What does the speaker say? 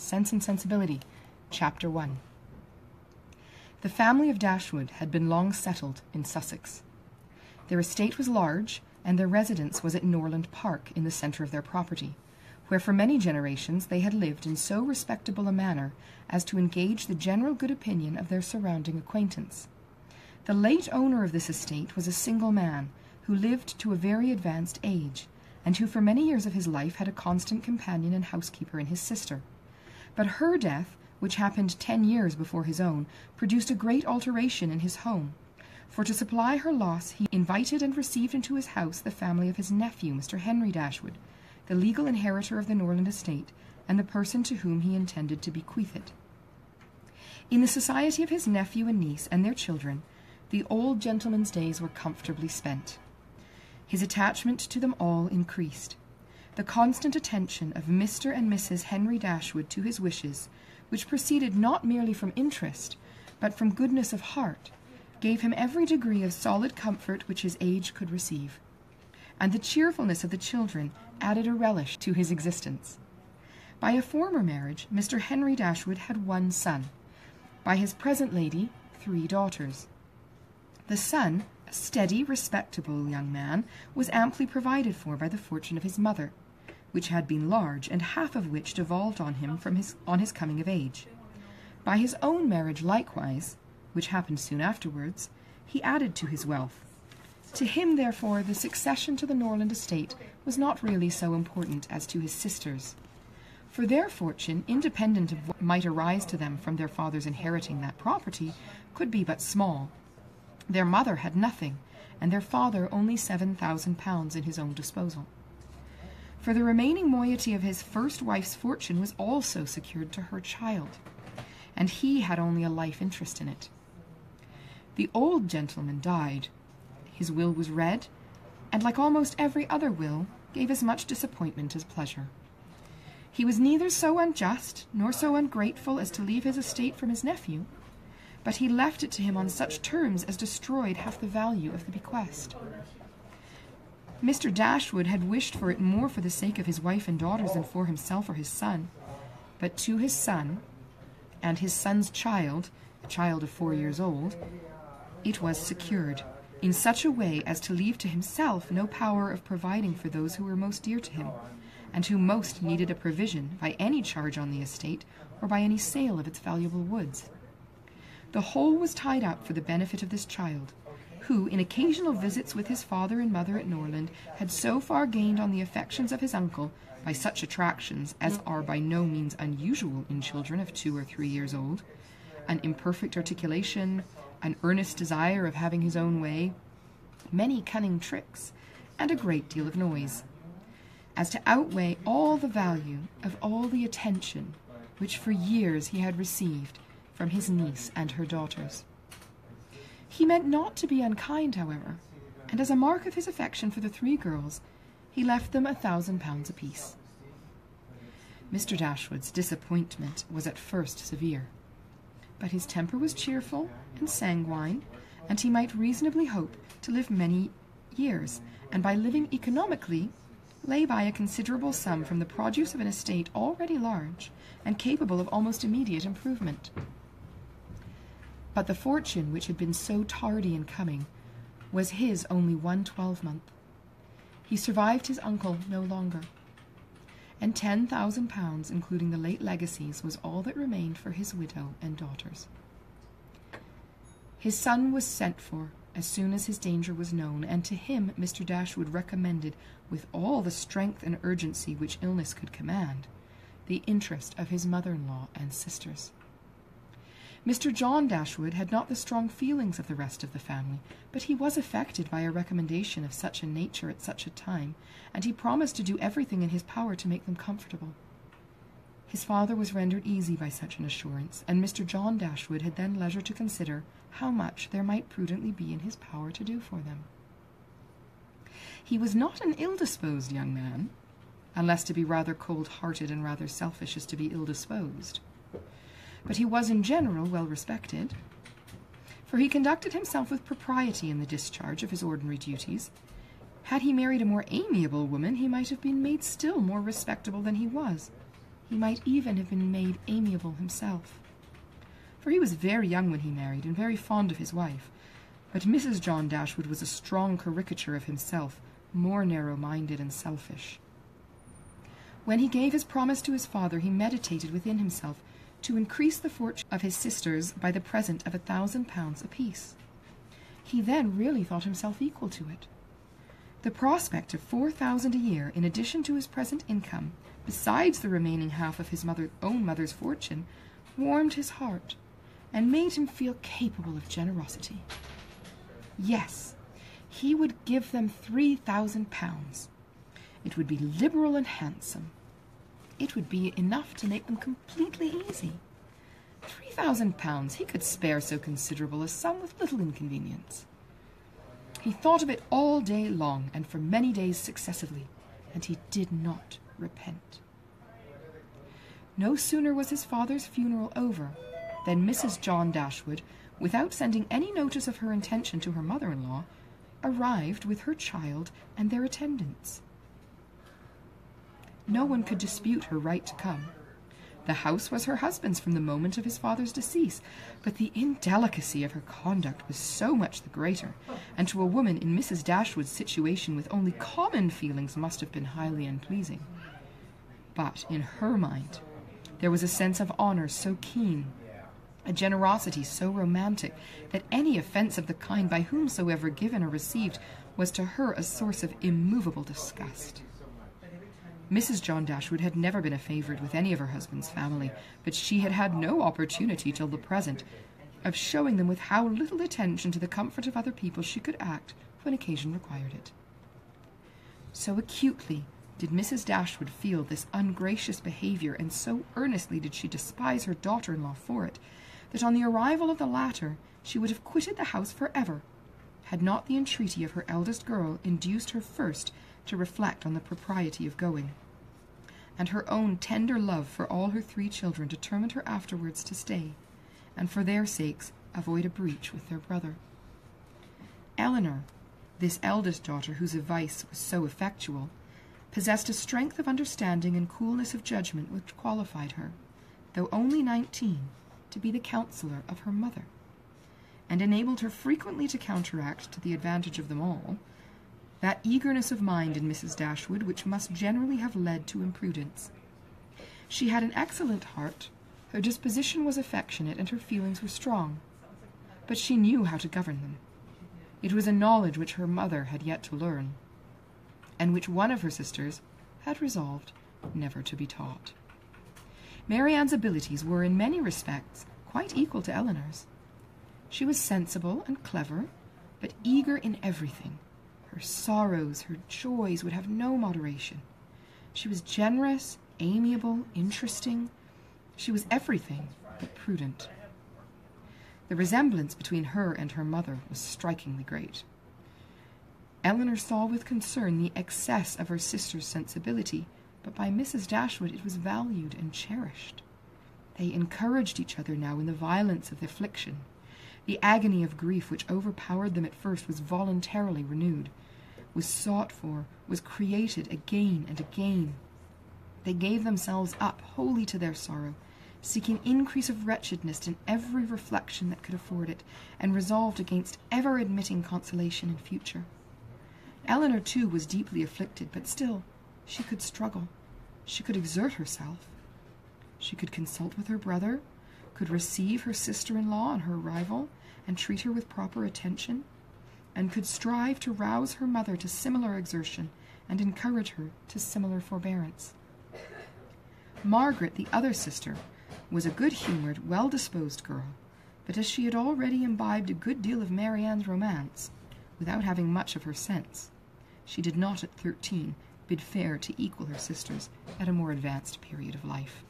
Sense and Sensibility, Chapter 1. The family of Dashwood had been long settled in Sussex. Their estate was large, and their residence was at Norland Park in the centre of their property, where for many generations they had lived in so respectable a manner as to engage the general good opinion of their surrounding acquaintance. The late owner of this estate was a single man, who lived to a very advanced age, and who for many years of his life had a constant companion and housekeeper in his sister. But her death, which happened 10 years before his own, produced a great alteration in his home, for to supply her loss he invited and received into his house the family of his nephew, Mr. Henry Dashwood, the legal inheritor of the Norland estate, and the person to whom he intended to bequeath it. In the society of his nephew and niece and their children, the old gentleman's days were comfortably spent. His attachment to them all increased. The constant attention of Mr. and Mrs. Henry Dashwood to his wishes, which proceeded not merely from interest, but from goodness of heart, gave him every degree of solid comfort which his age could receive, and the cheerfulness of the children added a relish to his existence. By a former marriage, Mr. Henry Dashwood had 1 son. By his present lady, 3 daughters. The son, a steady, respectable young man, was amply provided for by the fortune of his mother, which had been large, and half of which devolved on him on his coming of age. By his own marriage likewise, which happened soon afterwards, he added to his wealth. To him, therefore, the succession to the Norland estate was not really so important as to his sisters, for their fortune, independent of what might arise to them from their father's inheriting that property, could be but small. Their mother had nothing, and their father only £7,000 in his own disposal. For the remaining moiety of his first wife's fortune was also secured to her child, and he had only a life interest in it. The old gentleman died. His will was read, and like almost every other will, gave as much disappointment as pleasure. He was neither so unjust nor so ungrateful as to leave his estate from his nephew, but he left it to him on such terms as destroyed half the value of the bequest. Mr. Dashwood had wished for it more for the sake of his wife and daughters than for himself or his son, but to his son, and his son's child, a child of 4 years old, it was secured, in such a way as to leave to himself no power of providing for those who were most dear to him, and who most needed a provision by any charge on the estate or by any sale of its valuable woods. The whole was tied up for the benefit of this child, who, in occasional visits with his father and mother at Norland, had so far gained on the affections of his uncle by such attractions as are by no means unusual in children of 2 or 3 years old, an imperfect articulation, an earnest desire of having his own way, many cunning tricks, and a great deal of noise, as to outweigh all the value of all the attention which for years he had received from his niece and her daughters. He meant not to be unkind, however, and as a mark of his affection for the 3 girls, he left them £1,000 apiece. Mr. Dashwood's disappointment was at first severe, but his temper was cheerful and sanguine, and he might reasonably hope to live many years, and by living economically, lay by a considerable sum from the produce of an estate already large and capable of almost immediate improvement. But the fortune which had been so tardy in coming was his only 1 12-month. He survived his uncle no longer, and £10,000, including the late legacies, was all that remained for his widow and daughters. His son was sent for as soon as his danger was known, and to him Mr. Dashwood recommended, with all the strength and urgency which illness could command, the interest of his mother-in-law and sisters. Mr. John Dashwood had not the strong feelings of the rest of the family, but he was affected by a recommendation of such a nature at such a time, and he promised to do everything in his power to make them comfortable. His father was rendered easy by such an assurance, and Mr. John Dashwood had then leisure to consider how much there might prudently be in his power to do for them. He was not an ill-disposed young man, unless to be rather cold-hearted and rather selfish as to be ill-disposed. But he was in general well respected, for he conducted himself with propriety in the discharge of his ordinary duties. Had he married a more amiable woman, he might have been made still more respectable than he was. He might even have been made amiable himself. For he was very young when he married, and very fond of his wife, but Mrs. John Dashwood was a strong caricature of himself, more narrow-minded and selfish. When he gave his promise to his father, he meditated within himself to increase the fortune of his sisters by the present of £1,000 apiece. He then really thought himself equal to it. The prospect of £4,000 a year, in addition to his present income, besides the remaining half of his own mother's fortune, warmed his heart, and made him feel capable of generosity. Yes, he would give them £3,000. It would be liberal and handsome. It would be enough to make them completely easy. £3,000, he could spare so considerable a sum with little inconvenience. He thought of it all day long, and for many days successively, and he did not repent. No sooner was his father's funeral over than Mrs. John Dashwood, without sending any notice of her intention to her mother-in-law, arrived with her child and their attendants. No one could dispute her right to come. The house was her husband's from the moment of his father's decease, but the indelicacy of her conduct was so much the greater, and to a woman in Mrs. Dashwood's situation with only common feelings must have been highly unpleasing. But in her mind there was a sense of honour so keen, a generosity so romantic, that any offence of the kind by whomsoever given or received was to her a source of immovable disgust. Mrs. John Dashwood had never been a favourite with any of her husband's family, but she had had no opportunity till the present of showing them with how little attention to the comfort of other people she could act when occasion required it. So acutely did Mrs. Dashwood feel this ungracious behaviour, and so earnestly did she despise her daughter-in-law for it, that on the arrival of the latter she would have quitted the house for ever, had not the entreaty of her eldest girl induced her first to reflect on the propriety of going, and her own tender love for all her 3 children determined her afterwards to stay, and for their sakes avoid a breach with their brother. Eleanor, this eldest daughter whose advice was so effectual, possessed a strength of understanding and coolness of judgment which qualified her, though only 19, to be the counsellor of her mother, and enabled her frequently to counteract, to the advantage of them all, that eagerness of mind in Mrs. Dashwood which must generally have led to imprudence. She had an excellent heart, her disposition was affectionate, and her feelings were strong, but she knew how to govern them. It was a knowledge which her mother had yet to learn, and which one of her sisters had resolved never to be taught. Marianne's abilities were in many respects quite equal to Eleanor's. She was sensible and clever, but eager in everything. Her sorrows, her joys would have no moderation. She was generous, amiable, interesting. She was everything but prudent. The resemblance between her and her mother was strikingly great. Eleanor saw with concern the excess of her sister's sensibility, but by Mrs. Dashwood it was valued and cherished. They encouraged each other now in the violence of the affliction. The agony of grief which overpowered them at first was voluntarily renewed, was sought for, was created again and again. They gave themselves up wholly to their sorrow, seeking increase of wretchedness in every reflection that could afford it, and resolved against ever admitting consolation in future. Eleanor, too, was deeply afflicted, but still she could struggle. She could exert herself. She could consult with her brother, could receive her sister-in-law on her arrival, and treat her with proper attention, and could strive to rouse her mother to similar exertion, and encourage her to similar forbearance. Margaret, the other sister, was a good-humoured, well-disposed girl, but as she had already imbibed a good deal of Marianne's romance, without having much of her sense, she did not at 13 bid fair to equal her sisters at a more advanced period of life.